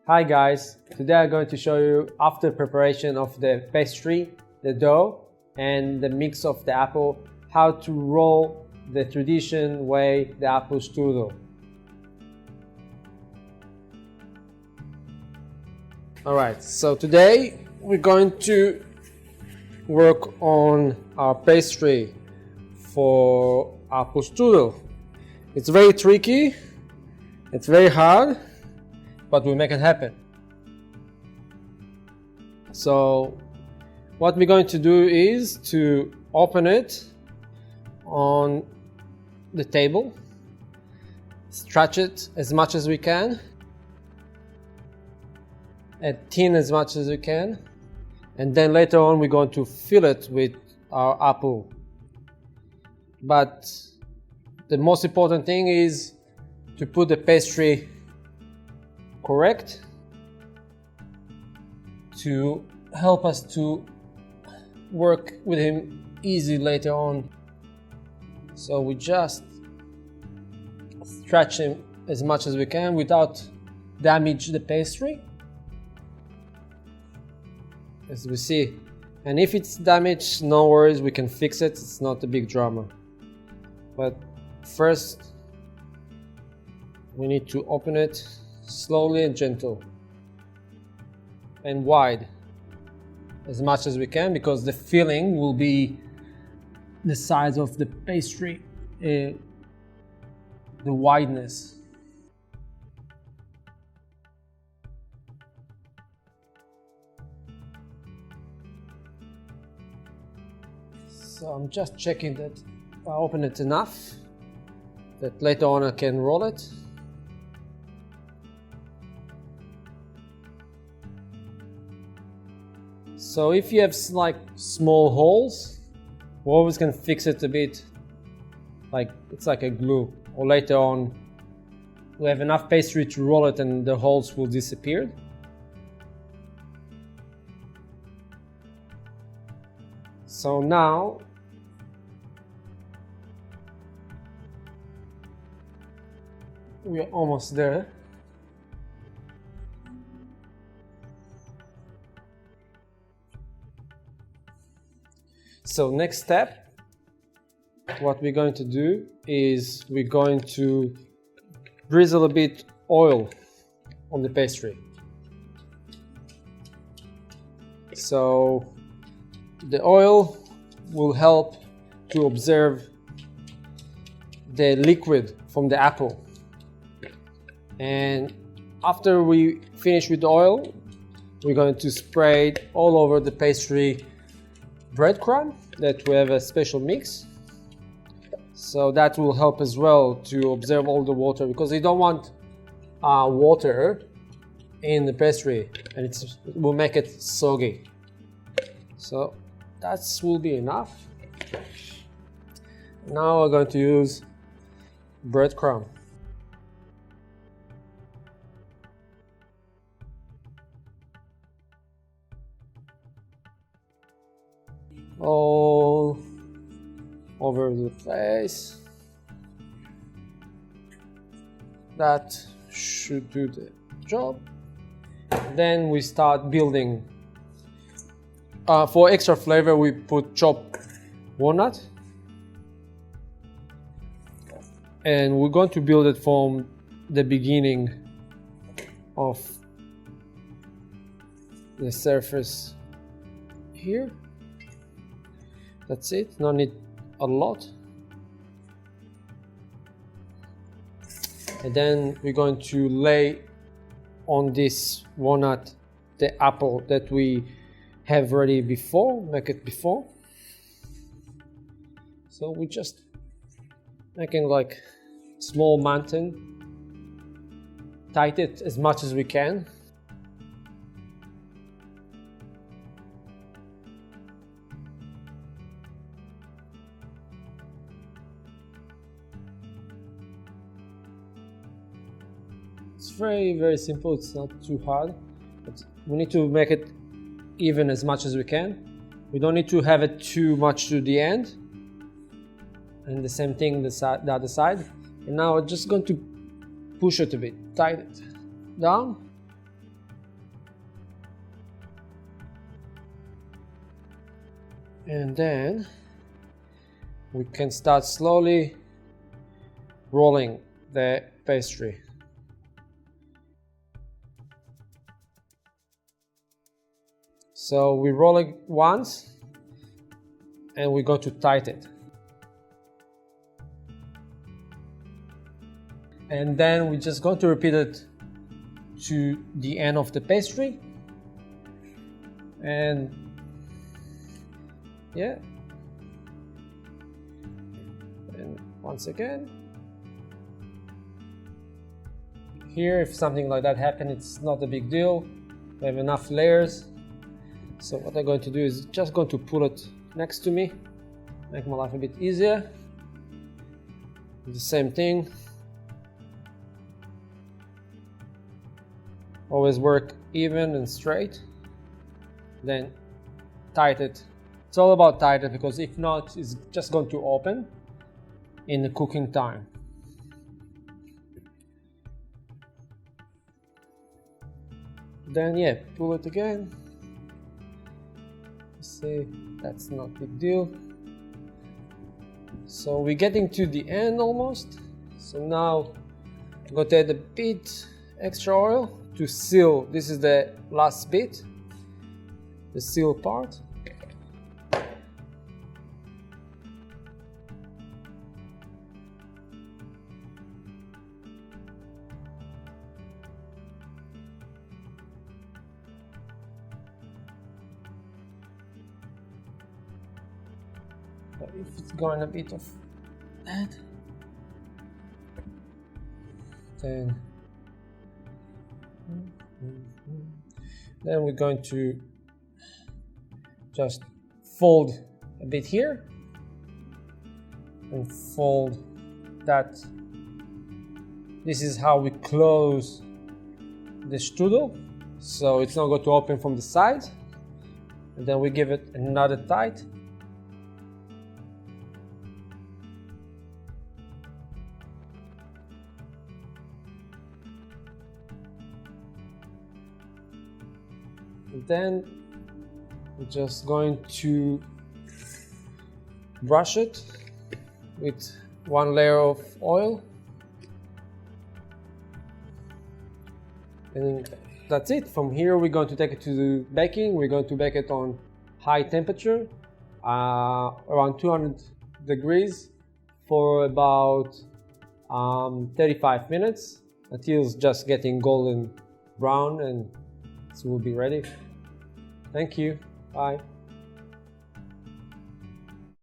Hi guys, today I'm going to show you after preparation of the pastry, the dough and the mix of the apple, how to roll the traditional way the apple strudel. Alright, so today we're going to work on our pastry for apple strudel. It's very tricky, it's very hard, but we'll make it happen. So what we're going to do is to open it on the table, stretch it as much as we can, and thin as much as we can, and then later on we're going to fill it with our apple. But the most important thing is to put the pastry correct to help us to work with him easy later on. So we just stretch him as much as we can without damage the pastry, as we see. And if it's damaged, no worries, we can fix it, it's not a big drama. But first we need to open it slowly and gentle and wide as much as we can, because the filling will be the size of the pastry, the wideness. So I'm just checking that I open it enough that later on I can roll it. So if you have like small holes, we always can fix it a bit, like it's like a glue, or later on we have enough pastry to roll it and the holes will disappear. So now we are almost there. So next step, what we're going to do is we're going to drizzle a bit oil on the pastry. So the oil will help to observe the liquid from the apple. And after we finish with the oil, we're going to spray it all over the pastry breadcrumb that we have a special mix, so that will help as well to observe all the water, because we don't want water in the pastry and it will make it soggy. So that will be enough. Now we're going to use breadcrumb. All over the place. That should do the job. Then we start building. For extra flavor we put chopped walnut, and we're going to build it from the beginning of the surface here. That's it, no need a lot. And then we're going to lay on this walnut the apple that we have ready before, make it before. So we just making like small mountain, tight it as much as we can. It's very simple, it's not too hard, but we need to make it even as much as we can. We don't need to have it too much to the end, and the same thing the other side. And now I'm just going to push it a bit, tighten it down, And then we can start slowly rolling the pastry. So we roll it once and we go to tighten it. And then we're just going to repeat it to the end of the pastry. And yeah. And once again. Here, if something like that happens, it's not a big deal. We have enough layers. So what I'm going to do is just going to pull it next to me, make my life a bit easier. The same thing. Always work even and straight. Then tighten it. It's all about tighten, because if not, it's just going to open in the cooking time. Then yeah, pull it again. See, that's not a big deal. So we're getting to the end almost. So now I'm going to add a bit extra oil to seal. This is the last bit, the seal part. If it's going a bit of that, then we're going to just fold a bit here and fold that. This is how we close the strudel, so it's not going to open from the side. And then we give it another tight. Then we're just going to brush it with one layer of oil, and that's it. From here we're going to take it to the baking. We're going to bake it on high temperature, around 200 degrees for about 35 minutes until it's just getting golden brown, and it will be ready. Thank you. Bye.